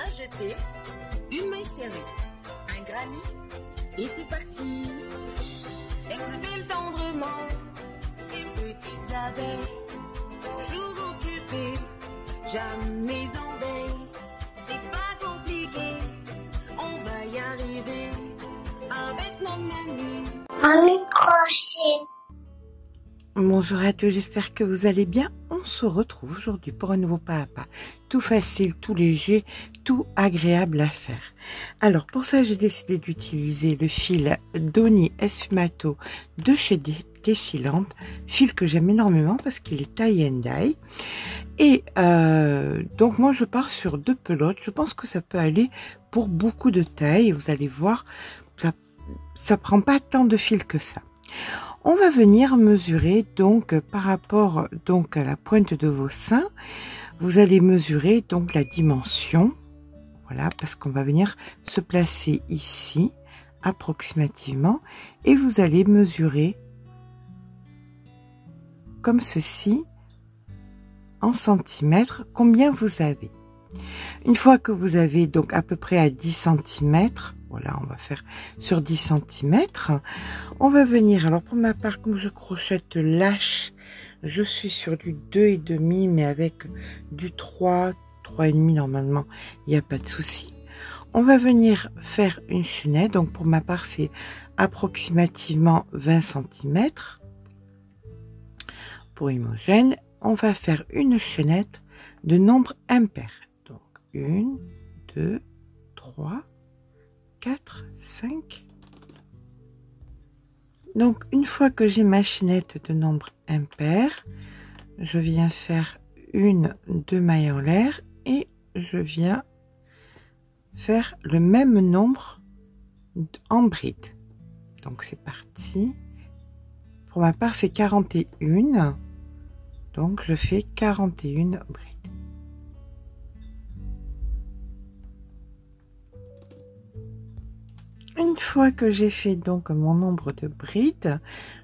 jeter, une maille serrée, un granit, et c'est parti. Exhibile tendrement ces petites abeilles, toujours occupées, jamais en veille. C'est pas compliqué, on va y arriver avec nos menus. Ami crochet. Bonjour à tous, j'espère que vous allez bien. On se retrouve aujourd'hui pour un nouveau pas à pas. Tout facile, tout léger, tout agréable à faire. Alors pour ça, j'ai décidé d'utiliser le fil Doni Esfumato de chez Dessilante. Fil que j'aime énormément parce qu'il est tie and dye. Et donc moi je pars sur 2 pelotes. Je pense que ça peut aller pour beaucoup de tailles. Vous allez voir, ça prend pas tant de fil que ça. On va venir mesurer donc par rapport donc à la pointe de vos seins. Vous allez mesurer donc la dimension. Voilà, parce qu'on va venir se placer ici approximativement et vous allez mesurer comme ceci en centimètres combien vous avez. Une fois que vous avez donc à peu près à 10 cm, voilà, on va faire sur 10 cm, on va venir, alors pour ma part, comme je crochette lâche, je suis sur du 2,5, mais avec du 3, 3,5 normalement, il n'y a pas de souci. On va venir faire une chaînette, donc pour ma part, c'est approximativement 20 cm. Pour Imogène, on va faire une chaînette de nombre impair. Donc 1, 2, 3, 4, 5. Donc une fois que j'ai ma chaînette de nombre impair, je viens faire 2 mailles en l'air et je viens faire le même nombre en bride. Donc c'est parti. Pour ma part c'est 41. Donc je fais 41 brides. Une fois que j'ai fait donc mon nombre de brides,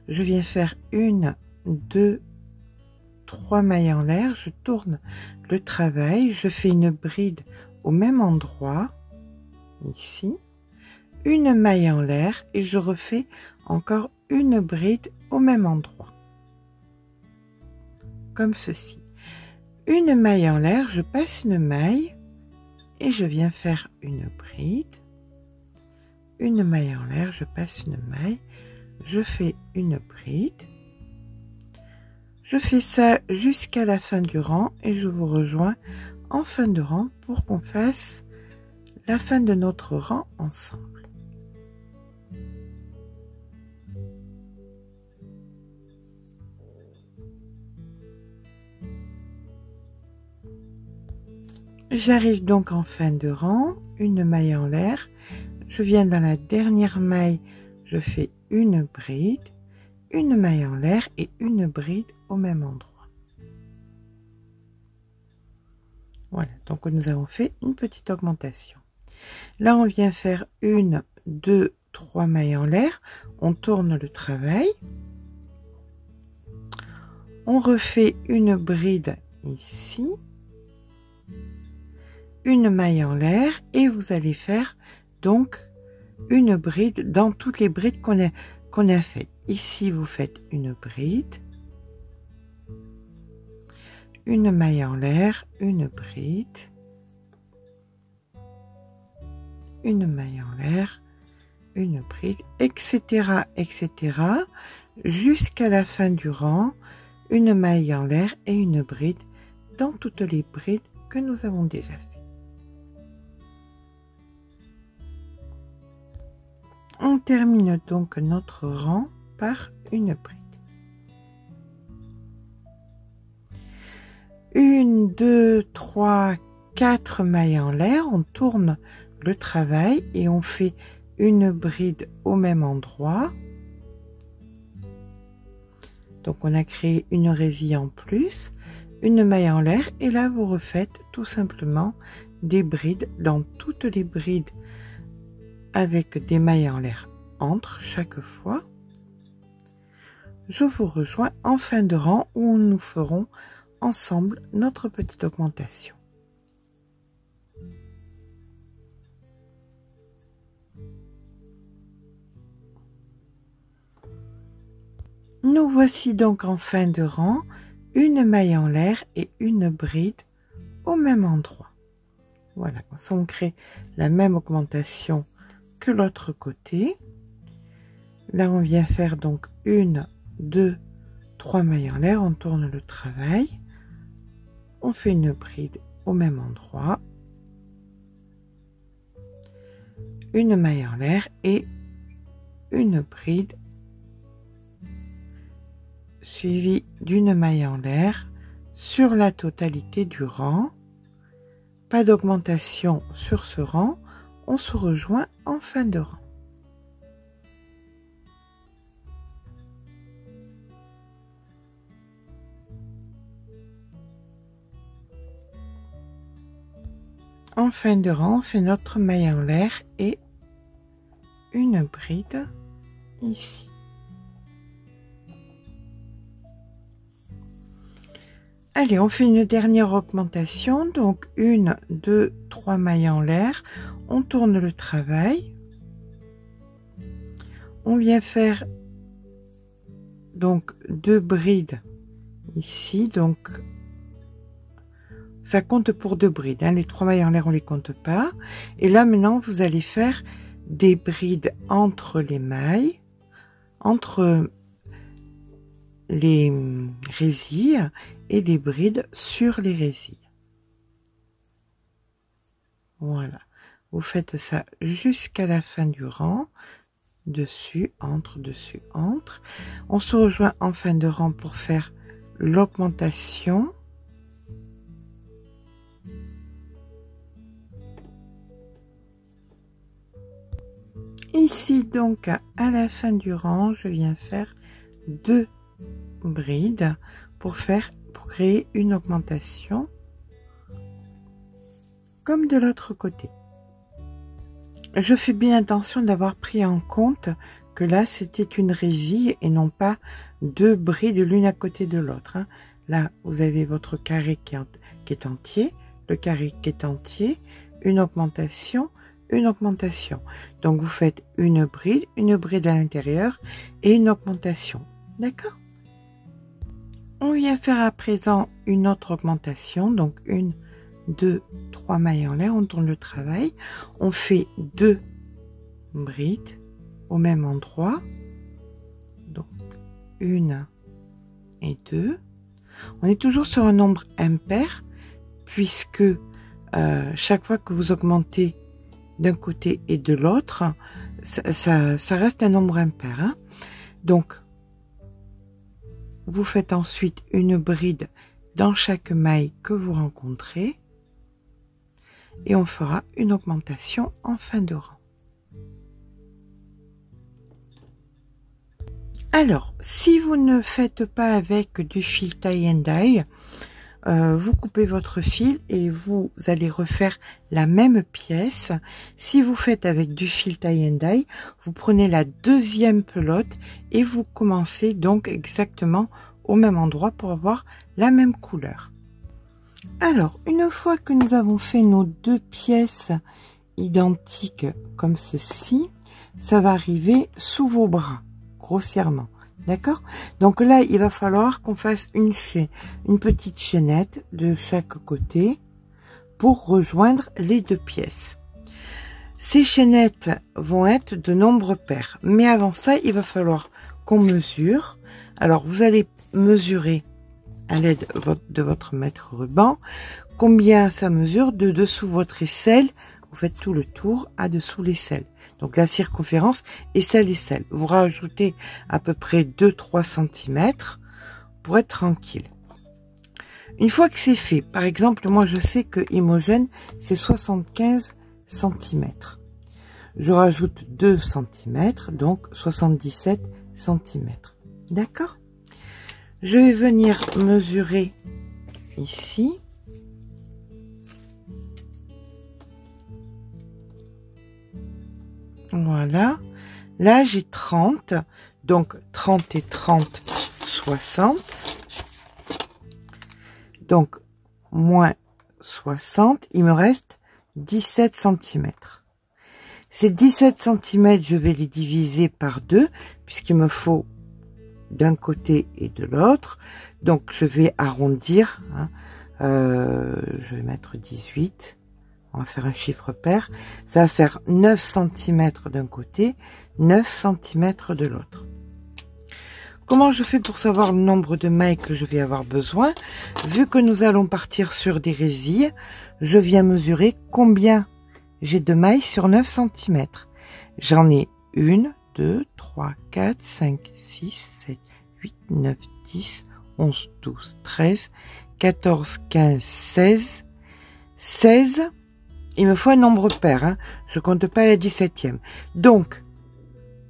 je viens faire 1, 2, 3 mailles en l'air, je tourne le travail, je fais une bride au même endroit, ici, une maille en l'air et je refais encore une bride au même endroit, comme ceci. Une maille en l'air, je passe une maille et je viens faire une bride. Une maille en l'air, je passe une maille, je fais une bride. Je fais ça jusqu'à la fin du rang et je vous rejoins en fin de rang pour qu'on fasse la fin de notre rang ensemble. J'arrive donc en fin de rang, une maille en l'air. Je viens dans la dernière maille, je fais une bride, une maille en l'air et une bride au même endroit. Voilà, donc nous avons fait une petite augmentation. Là, on vient faire 1, 2, 3 mailles en l'air, on tourne le travail, on refait une bride ici, une maille en l'air et vous allez faire donc une bride dans toutes les brides qu'on a faites. Ici vous faites une bride, une maille en l'air, une bride, une maille en l'air, une bride, etc., etc., jusqu'à la fin du rang, une maille en l'air et une bride dans toutes les brides que nous avons déjà faites. On termine donc notre rang par une bride. 1, 2, 3, 4 mailles en l'air, on tourne le travail et on fait une bride au même endroit. Donc on a créé une résille en plus, une maille en l'air et là vous refaites tout simplement des brides dans toutes les brides avec des mailles en l'air entre chaque fois. Je vous rejoins en fin de rang où nous ferons ensemble notre petite augmentation. Nous voici donc en fin de rang, une maille en l'air et une bride au même endroit. Voilà, on crée la même augmentation que l'autre côté. Là, on vient faire donc 1, 2, 3 mailles en l'air, on tourne le travail, on fait une bride au même endroit, une maille en l'air et une bride suivie d'une maille en l'air sur la totalité du rang. Pas d'augmentation sur ce rang, on se rejoint en fin de rang. En fin de rang, on fait notre maille en l'air et une bride ici. Allez, on fait une dernière augmentation, donc 1, 2, 3 mailles en l'air, on tourne le travail, on vient faire donc 2 brides ici, donc ça compte pour 2 brides, hein, les 3 mailles en l'air on les compte pas, et là maintenant vous allez faire des brides entre les mailles, entre les résilles et des brides sur les résilles. Voilà, vous faites ça jusqu'à la fin du rang, dessus, entre, dessus, entre. On se rejoint en fin de rang pour faire l'augmentation. Ici donc à la fin du rang, je viens faire 2 brides pour créer une augmentation comme de l'autre côté. Je fais bien attention d'avoir pris en compte que là c'était une résille et non pas 2 brides l'une à côté de l'autre, hein. Là vous avez votre carré qui est entier, le carré qui est entier, une augmentation. Donc vous faites une bride à l'intérieur et une augmentation. D'accord? On vient faire à présent une autre augmentation, donc 1, 2, 3 mailles en l'air, on tourne le travail, on fait 2 brides au même endroit, donc 1 et 2. On est toujours sur un nombre impair, puisque chaque fois que vous augmentez d'un côté et de l'autre, ça reste un nombre impair, hein. Donc vous faites ensuite une bride dans chaque maille que vous rencontrez et on fera une augmentation en fin de rang. Alors, si vous ne faites pas avec du fil tie and dye, vous coupez votre fil et vous allez refaire la même pièce. Si vous faites avec du fil tie and dye, vous prenez la deuxième pelote et vous commencez donc exactement au même endroit pour avoir la même couleur. Alors, une fois que nous avons fait nos 2 pièces identiques comme ceci, ça va arriver sous vos bras, grossièrement. D'accord? Donc là, il va falloir qu'on fasse une petite chaînette de chaque côté pour rejoindre les 2 pièces. Ces chaînettes vont être de nombre pair. Mais avant ça, il va falloir qu'on mesure. Alors, vous allez mesurer à l'aide de votre mètre ruban combien ça mesure de dessous votre aisselle. Vous faites tout le tour à dessous l'aisselle. Donc la circonférence aisselle. Vous rajoutez à peu près 2-3 cm pour être tranquille. Une fois que c'est fait, par exemple, moi je sais que Imogen c'est 75 cm. Je rajoute 2 cm, donc 77 cm. D'accord? Je vais venir mesurer ici. Voilà, là j'ai 30, donc 30 et 30, 60, donc moins 60, il me reste 17 cm. Ces 17 cm, je vais les diviser par 2, puisqu'il me faut d'un côté et de l'autre. Donc je vais arrondir, hein. Je vais mettre 18. On va faire un chiffre pair. Ça va faire 9 cm d'un côté, 9 cm de l'autre. Comment je fais pour savoir le nombre de mailles que je vais avoir besoin? Vu que nous allons partir sur des résilles, je viens mesurer combien j'ai de mailles sur 9 cm. J'en ai 1, 2, 3, 4, 5, 6, 7, 8, 9, 10, 11, 12, 13, 14, 15, 16. 16, il me faut un nombre pair, hein. Je compte pas la 17e. Donc,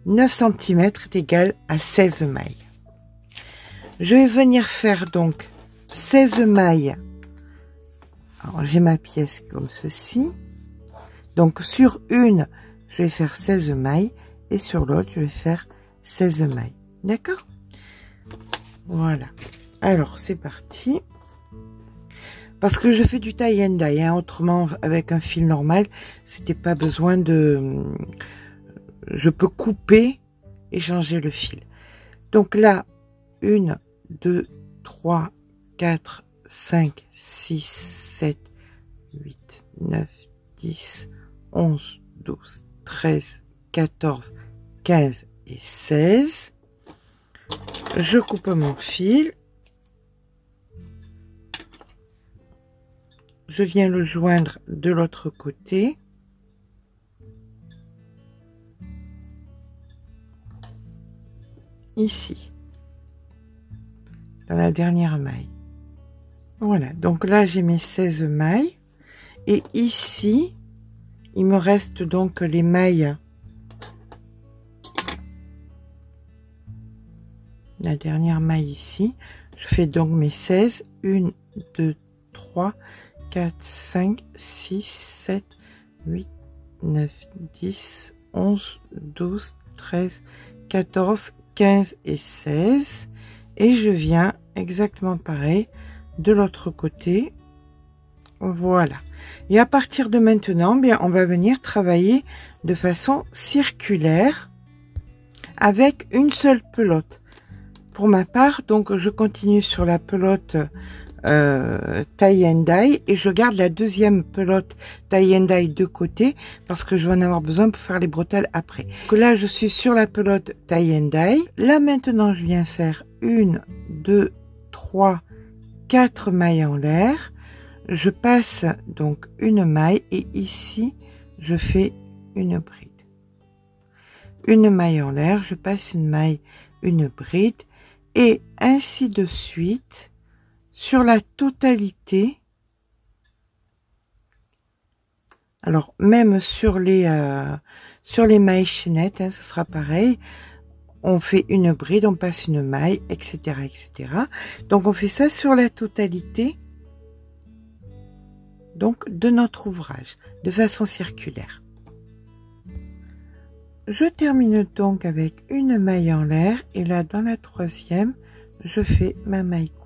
9 cm est égal à 16 mailles. Je vais venir faire donc 16 mailles. Alors, j'ai ma pièce comme ceci. Donc, sur une, je vais faire 16 mailles. Et sur l'autre, je vais faire 16 mailles. D'accord? Voilà. Alors, c'est parti. Parce que je fais du tie and dye, hein. Autrement, avec un fil normal, c'était pas besoin de... Je peux couper et changer le fil. Donc là, 1, 2, 3, 4, 5, 6, 7, 8, 9, 10, 11, 12, 13, 14, 15 et 16. Je coupe mon fil. Je viens le joindre de l'autre côté. Ici. Dans la dernière maille. Voilà. Donc là, j'ai mes 16 mailles. Et ici, il me reste donc les mailles. La dernière maille ici. Je fais donc mes 16. 1, 2, 3, 4, 5, 6, 7, 8, 9, 10, 11, 12, 13, 14, 15 et 16. Et je viens exactement pareil de l'autre côté. Voilà. Et à partir de maintenant, bien, on va venir travailler de façon circulaire avec une seule pelote. Pour ma part, donc, je continue sur la pelote tie and dye et je garde la deuxième pelote tie and dye de côté parce que je vais en avoir besoin pour faire les bretelles après. Donc là, je suis sur la pelote tie and dye. Là, maintenant, je viens faire 1, 2, 3, 4 mailles en l'air. Je passe donc une maille et ici, je fais une bride. Une maille en l'air, je passe une maille, une bride et ainsi de suite. Sur la totalité, alors même sur les mailles chaînettes, hein, ce sera pareil. On fait une bride, on passe une maille, etc., etc. Donc on fait ça sur la totalité donc de notre ouvrage, de façon circulaire. Je termine donc avec une maille en l'air et là dans la troisième, je fais ma maille coulée.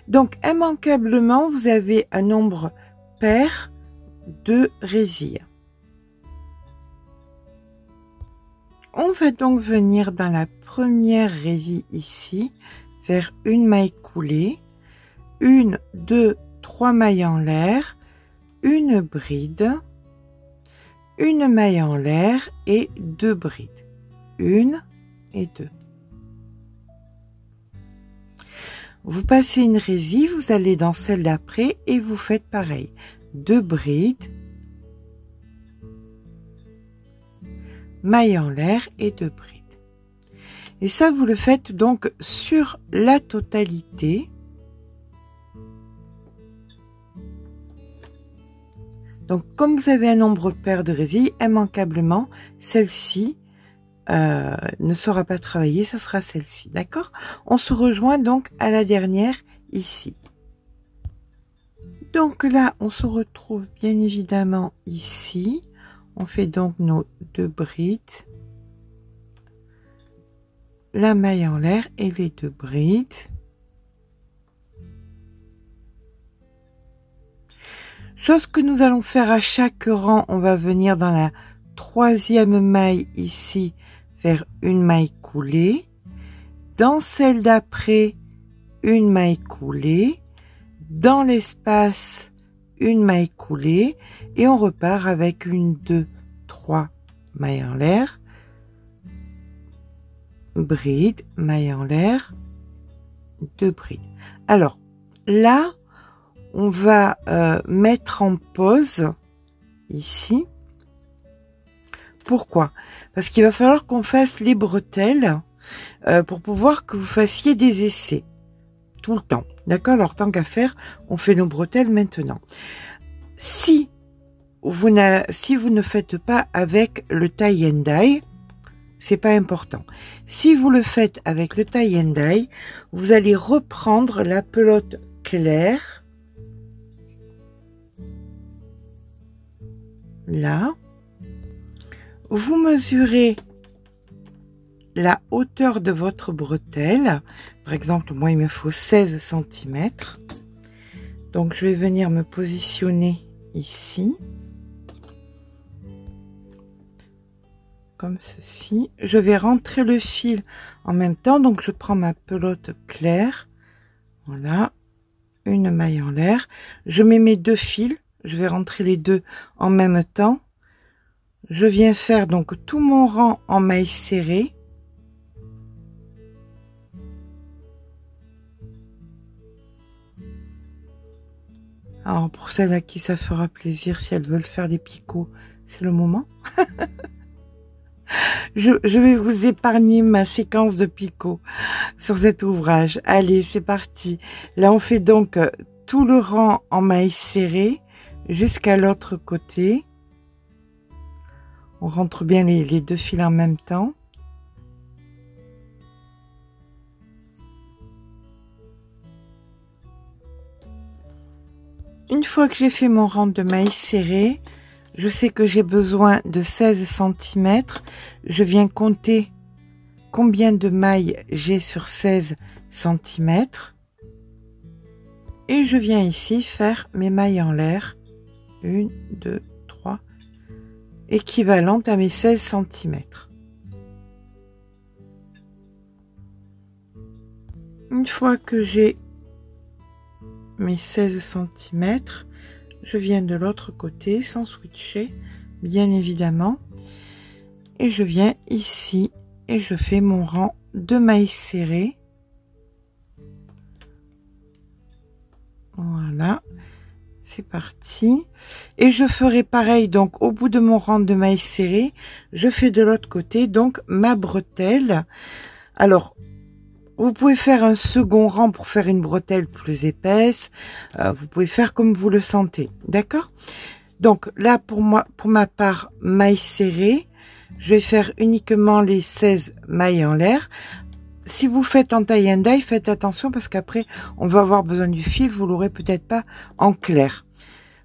Donc, immanquablement, vous avez un nombre pair de résilles. On va donc venir dans la première résille ici, faire une maille coulée, 1, 2, 3 mailles en l'air, une bride, une maille en l'air et 2 brides. 1 et 2. Vous passez une résille, vous allez dans celle d'après et vous faites pareil. 2 brides, maille en l'air et 2 brides. Et ça, vous le faites donc sur la totalité. Donc, comme vous avez un nombre pair de résilles, immanquablement, celle-ci ne sera pas travaillée, ça sera celle-ci, d'accord? On se rejoint donc à la dernière ici. Donc là, on se retrouve bien évidemment ici. On fait donc nos 2 brides, la maille en l'air et les 2 brides. Chose que nous allons faire à chaque rang, on va venir dans la troisième maille ici, faire une maille coulée, dans celle d'après, une maille coulée, dans l'espace, une maille coulée, et on repart avec une, 2, 3 mailles en l'air, bride, maille en l'air, 2 brides. Alors là, on va mettre en pause ici. Pourquoi? Parce qu'il va falloir qu'on fasse les bretelles pour pouvoir que vous fassiez des essais tout le temps. D'accord? Alors tant qu'à faire, on fait nos bretelles maintenant. Si vous ne faites pas avec le tie and dye, c'est pas important. Si vous le faites avec le tie and dye, vous allez reprendre la pelote claire là. Vous mesurez la hauteur de votre bretelle. Par exemple, moi, il me faut 16 cm. Donc, je vais venir me positionner ici. Comme ceci. Je vais rentrer le fil en même temps. Donc, je prends ma pelote claire. Voilà. Une maille en l'air. Je mets mes 2 fils. Je vais rentrer les 2 en même temps. Je viens faire donc tout mon rang en maille serrée. Alors pour celles à qui ça fera plaisir, si elles veulent faire des picots, c'est le moment. Je vais vous épargner ma séquence de picots sur cet ouvrage. Allez, c'est parti. Là, on fait donc tout le rang en maille serrée jusqu'à l'autre côté. On rentre bien les 2 fils en même temps. Une fois que j'ai fait mon rang de mailles serrées, je sais que j'ai besoin de 16 cm. Je viens compter combien de mailles j'ai sur 16 cm. Et je viens ici faire mes mailles en l'air. 1, 2, 3. Équivalente à mes 16 cm. Une fois que j'ai mes 16 cm, je viens de l'autre côté sans switcher, bien évidemment, et je viens ici et je fais mon rang de mailles serrées. Voilà, c'est parti. Et je ferai pareil, donc au bout de mon rang de mailles serrées, je fais de l'autre côté donc ma bretelle. Alors vous pouvez faire un second rang pour faire une bretelle plus épaisse. Vous pouvez faire comme vous le sentez, d'accord? Donc là, pour ma part, mailles serrées, je vais faire uniquement les 16 mailles en l'air. Si vous faites en tie and dye, faites attention parce qu'après, on va avoir besoin du fil. Vous l'aurez peut-être pas en clair.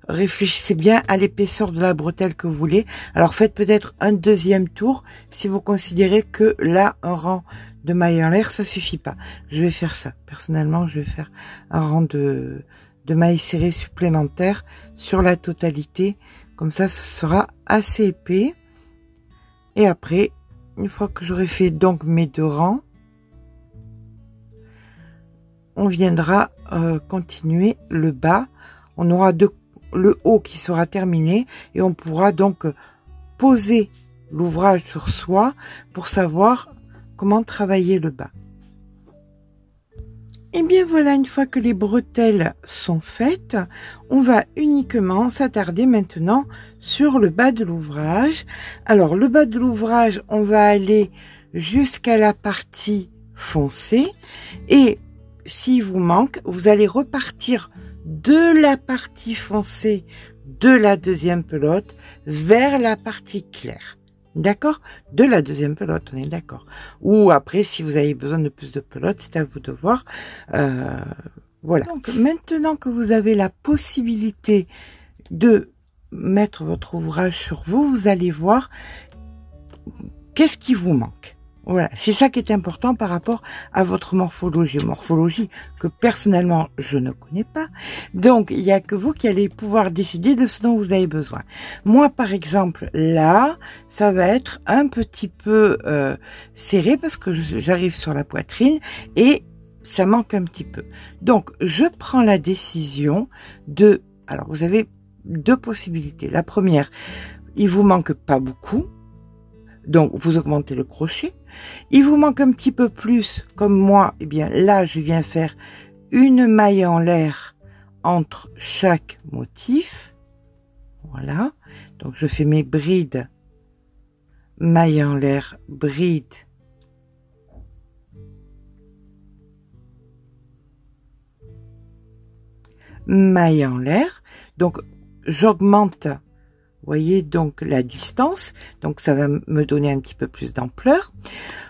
Réfléchissez bien à l'épaisseur de la bretelle que vous voulez. Alors faites peut-être un deuxième tour si vous considérez que là, un rang de mailles en l'air, ça suffit pas. Je vais faire ça. Personnellement, je vais faire un rang de mailles serrées supplémentaires sur la totalité. Comme ça, ce sera assez épais. Et après, une fois que j'aurai fait donc mes 2 rangs, on viendra continuer le bas. On aura le haut qui sera terminé et on pourra donc poser l'ouvrage sur soi pour savoir comment travailler le bas. Et bien voilà, une fois que les bretelles sont faites, on va uniquement s'attarder maintenant sur le bas de l'ouvrage. Alors le bas de l'ouvrage, on va aller jusqu'à la partie foncée et s'il vous manque, vous allez repartir de la partie foncée de la deuxième pelote vers la partie claire. D'accord? De la deuxième pelote, on est d'accord. Ou après, si vous avez besoin de plus de pelotes, c'est à vous de voir. Voilà. Donc, maintenant que vous avez la possibilité de mettre votre ouvrage sur vous, vous allez voir qu'est-ce qui vous manque. Voilà, c'est ça qui est important par rapport à votre morphologie que personnellement je ne connais pas. Donc il n'y a que vous qui allez pouvoir décider de ce dont vous avez besoin. Moi par exemple là, ça va être un petit peu serré parce que j'arrive sur la poitrine et ça manque un petit peu. Donc je prends la décision de... Alors vous avez deux possibilités. La première, il vous manque pas beaucoup. Donc, vous augmentez le crochet. Il vous manque un petit peu plus, comme moi, eh bien, là, je viens faire une maille en l'air entre chaque motif. Voilà. Donc, je fais mes brides, maille en l'air, bride, maille en l'air. Donc, j'augmente. Vous voyez donc la distance, donc ça va me donner un petit peu plus d'ampleur.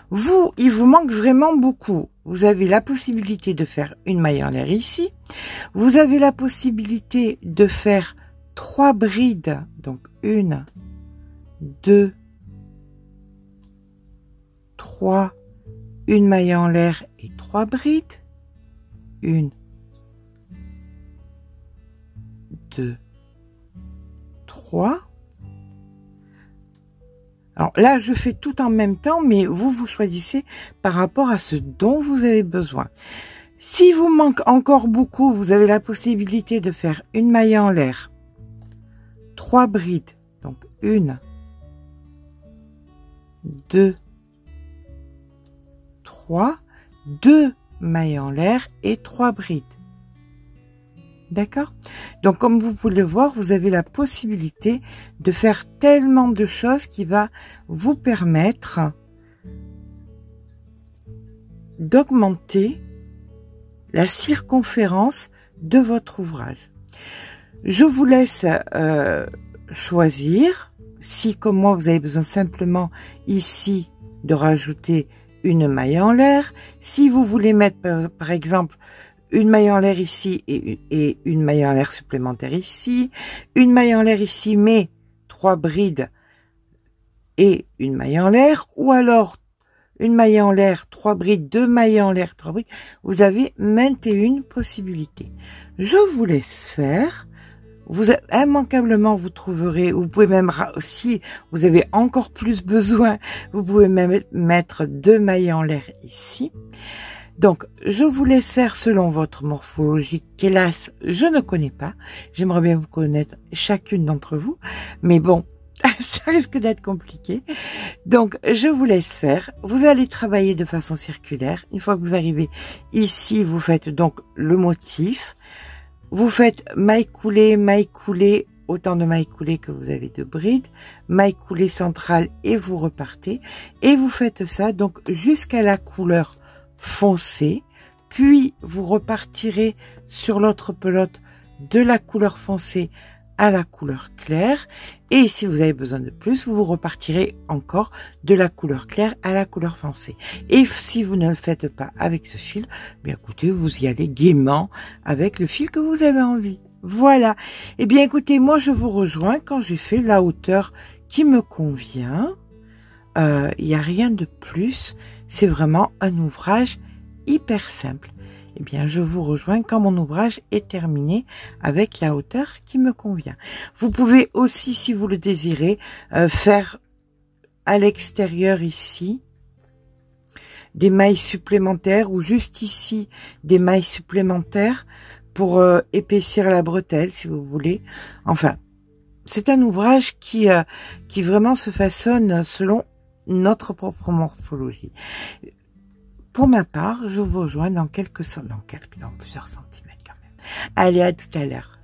Vous, il vous manque vraiment beaucoup. Vous avez la possibilité de faire une maille en l'air ici. Vous avez la possibilité de faire 3 brides, donc 1, 2, 3, une maille en l'air et 3 brides. 1, 2, 3. Alors là, je fais tout en même temps, mais vous choisissez par rapport à ce dont vous avez besoin. Si vous manque encore beaucoup, vous avez la possibilité de faire une maille en l'air, 3 brides, donc 1, 2, 3, 2 mailles en l'air et 3 brides. D'accord? Donc, comme vous pouvez le voir, vous avez la possibilité de faire tellement de choses qui va vous permettre d'augmenter la circonférence de votre ouvrage. Je vous laisse choisir. Si, comme moi, vous avez besoin simplement ici de rajouter une maille en l'air. Si vous voulez mettre, par exemple, une maille en l'air ici et une maille en l'air supplémentaire ici, une maille en l'air ici, mais 3 brides et une maille en l'air, ou alors une maille en l'air, 3 brides, 2 mailles en l'air, 3 brides, vous avez maintes et une possibilités. Je vous laisse faire. Vous immanquablement vous trouverez, vous pouvez même, si vous avez encore plus besoin, vous pouvez même mettre 2 mailles en l'air ici. Donc, je vous laisse faire selon votre morphologie, qu'hélas, je ne connais pas. J'aimerais bien vous connaître chacune d'entre vous, mais bon, ça risque d'être compliqué. Donc, je vous laisse faire. Vous allez travailler de façon circulaire. Une fois que vous arrivez ici, vous faites donc le motif. Vous faites maille coulée, autant de mailles coulées que vous avez de brides, maille coulée centrale et vous repartez. Et vous faites ça donc jusqu'à la couleur foncé, puis vous repartirez sur l'autre pelote de la couleur foncée à la couleur claire, et si vous avez besoin de plus, vous repartirez encore de la couleur claire à la couleur foncée. Et si vous ne le faites pas avec ce fil, bien écoutez, vous y allez gaiement avec le fil que vous avez envie. Voilà. Et bien écoutez, moi je vous rejoins quand j'ai fait la hauteur qui me convient. Il n'y a rien de plus. C'est vraiment un ouvrage hyper simple. Eh bien, je vous rejoins quand mon ouvrage est terminé avec la hauteur qui me convient. Vous pouvez aussi, si vous le désirez, faire à l'extérieur ici des mailles supplémentaires ou juste ici des mailles supplémentaires pour épaissir la bretelle, si vous voulez. Enfin, c'est un ouvrage qui vraiment se façonne selon notre propre morphologie. Pour ma part, je vous rejoins dans plusieurs centimètres quand même. Allez, à tout à l'heure.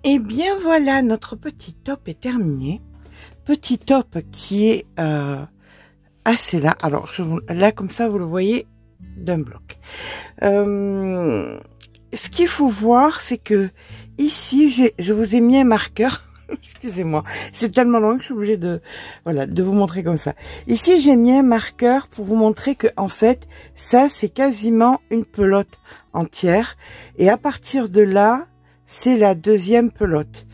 Et bien voilà, notre petit top est terminé. Petit top qui est assez là. Alors, là comme ça, vous le voyez d'un bloc. Ce qu'il faut voir, c'est que ici, je vous ai mis un marqueur. Excusez-moi, c'est tellement long que je suis obligée de vous montrer comme ça. Ici, j'ai mis un marqueur pour vous montrer que en fait, ça, c'est quasiment une pelote entière. Et à partir de là, c'est la deuxième pelote.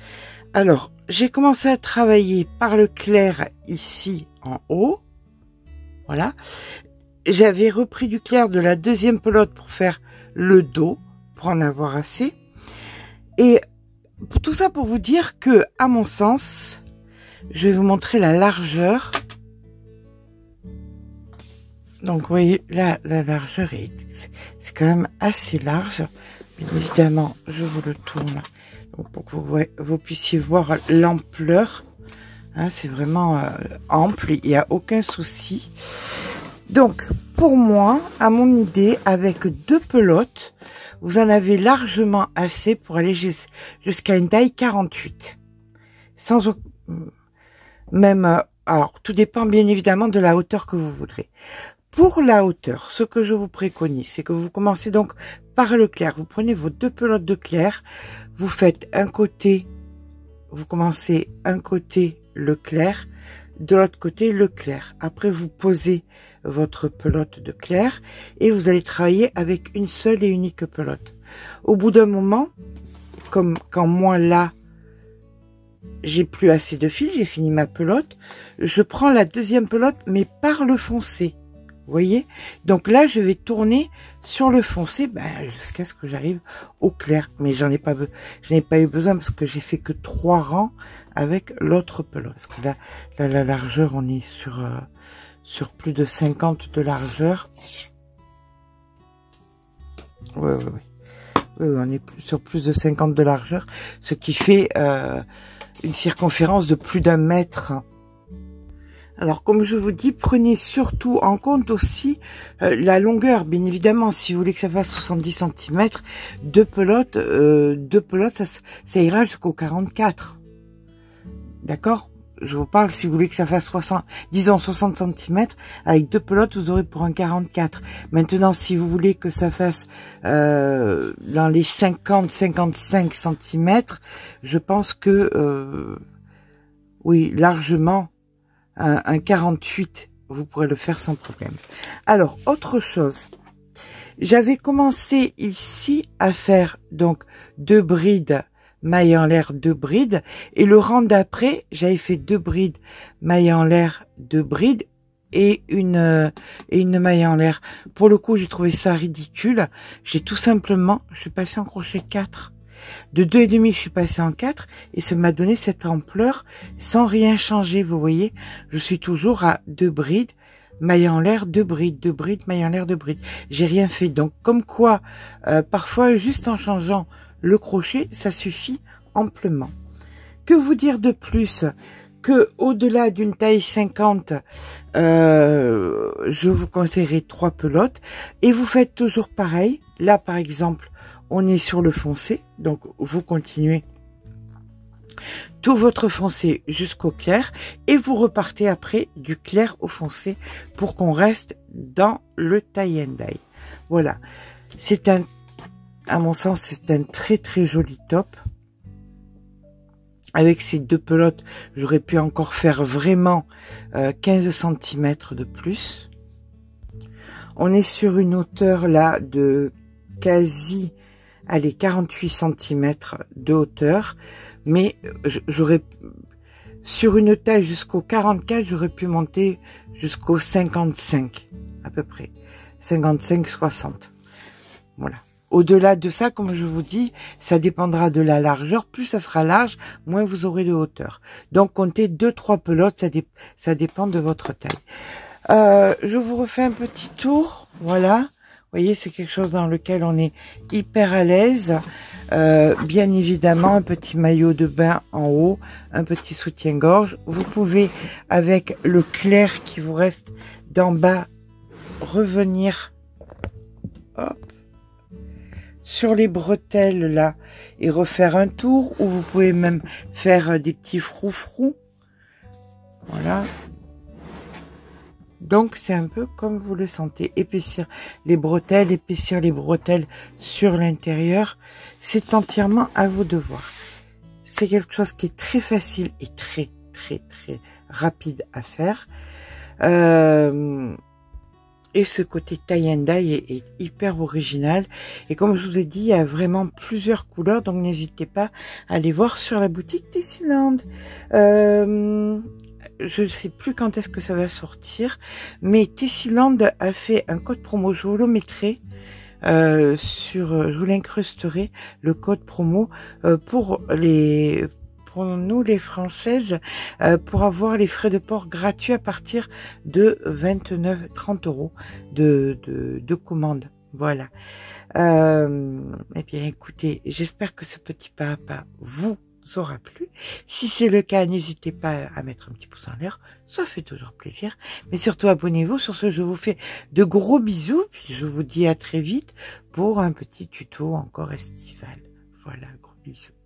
Alors, j'ai commencé à travailler par le clair ici en haut. Voilà. J'avais repris du clair de la deuxième pelote pour faire le dos, pour en avoir assez. Et tout ça pour vous dire que, à mon sens, je vais vous montrer la largeur. Donc, vous voyez, là, la largeur c'est quand même assez large. Bien évidemment, je vous le tourne donc pour que vous puissiez voir l'ampleur. Hein, c'est vraiment ample, il n'y a aucun souci. Donc, pour moi, à mon idée, avec 2 pelotes, vous en avez largement assez pour aller jusqu'à une taille 48. Sans même, alors, tout dépend bien évidemment de la hauteur que vous voudrez. Pour la hauteur, ce que je vous préconise, c'est que vous commencez donc par le clair. Vous prenez vos 2 pelotes de clair, vous faites un côté, vous commencez un côté le clair, de l'autre côté le clair. Après, vous posez votre pelote de clair et vous allez travailler avec une seule et unique pelote. Au bout d'un moment, comme quand moi là, j'ai plus assez de fil, j'ai fini ma pelote, je prends la deuxième pelote mais par le foncé. Vous voyez? Donc là, je vais tourner sur le foncé jusqu'à ce que j'arrive au clair. Mais je n'ai pas eu besoin parce que j'ai fait que 3 rangs avec l'autre pelote. Parce que là, la largeur, on est sur plus de 50 de largeur. Oui, on est sur plus de 50 de largeur, ce qui fait une circonférence de plus d'1 mètre. Alors, comme je vous dis, prenez surtout en compte aussi la longueur. Bien évidemment, si vous voulez que ça fasse 70 cm, 2 pelotes, ça ira jusqu'au 44. D'accord? Je vous parle, si vous voulez que ça fasse 60 cm, avec 2 pelotes, vous aurez pour un 44. Maintenant, si vous voulez que ça fasse dans les 50-55 cm, je pense que, oui, largement, un 48, vous pourrez le faire sans problème. Alors, autre chose, j'avais commencé ici à faire donc 2 brides mailles en l'air, 2 brides, et le rang d'après, j'avais fait 2 brides mailles en l'air, 2 brides et une maille en l'air. Pour le coup, j'ai trouvé ça ridicule. Je suis passée en crochet 4. De 2,5, je suis passée en 4 et ça m'a donné cette ampleur sans rien changer, vous voyez. Je suis toujours à 2 brides, maille en l'air, 2 brides, 2 brides, maille en l'air, 2 brides. J'ai rien fait. Donc, comme quoi, parfois, juste en changeant le crochet, ça suffit amplement. Que vous dire de plus que au-delà d'une taille 50, je vous conseillerais 3 pelotes et vous faites toujours pareil. Là, par exemple, on est sur le foncé, donc vous continuez tout votre foncé jusqu'au clair et vous repartez après du clair au foncé pour qu'on reste dans le tie and dye. Voilà, à mon sens, c'est un très très joli top. Avec ces 2 pelotes, j'aurais pu encore faire vraiment 15 cm de plus. On est sur une hauteur là de quasi, allez, 48 cm de hauteur, mais j'aurais, sur une taille jusqu'au 44, j'aurais pu monter jusqu'au 55, à peu près, 55-60, voilà. Au-delà de ça, comme je vous dis, ça dépendra de la largeur. Plus ça sera large, moins vous aurez de hauteur. Donc, comptez 2-3 pelotes, ça dépend de votre taille. Je vous refais un petit tour, voilà. Vous voyez, c'est quelque chose dans lequel on est hyper à l'aise. Bien évidemment, un petit maillot de bain en haut, un petit soutien-gorge. Vous pouvez, avec le clair qui vous reste d'en bas, revenir hop, sur les bretelles là et refaire un tour, ou vous pouvez même faire des petits froufrous. Voilà. Donc, c'est un peu comme vous le sentez. Épaissir les bretelles sur l'intérieur. C'est entièrement à vous de voir. C'est quelque chose qui est très facile et très, très, très rapide à faire. Et ce côté tie and dye est hyper original. Et comme je vous ai dit, il y a vraiment plusieurs couleurs. Donc, n'hésitez pas à aller voir sur la boutique Dessiland. je ne sais plus quand est-ce que ça va sortir, mais Tessiland a fait un code promo, je vous le mettrai je vous l'incrusterai, le code promo pour nous les Françaises, pour avoir les frais de port gratuits à partir de 30 € de commande. Voilà. Eh bien, écoutez, j'espère que ce petit pas vous aura plu. Si c'est le cas, n'hésitez pas à mettre un petit pouce en l'air, ça fait toujours plaisir. Mais surtout, abonnez-vous. Sur ce, je vous fais de gros bisous, puis je vous dis à très vite pour un petit tuto encore estival. Voilà, gros bisous.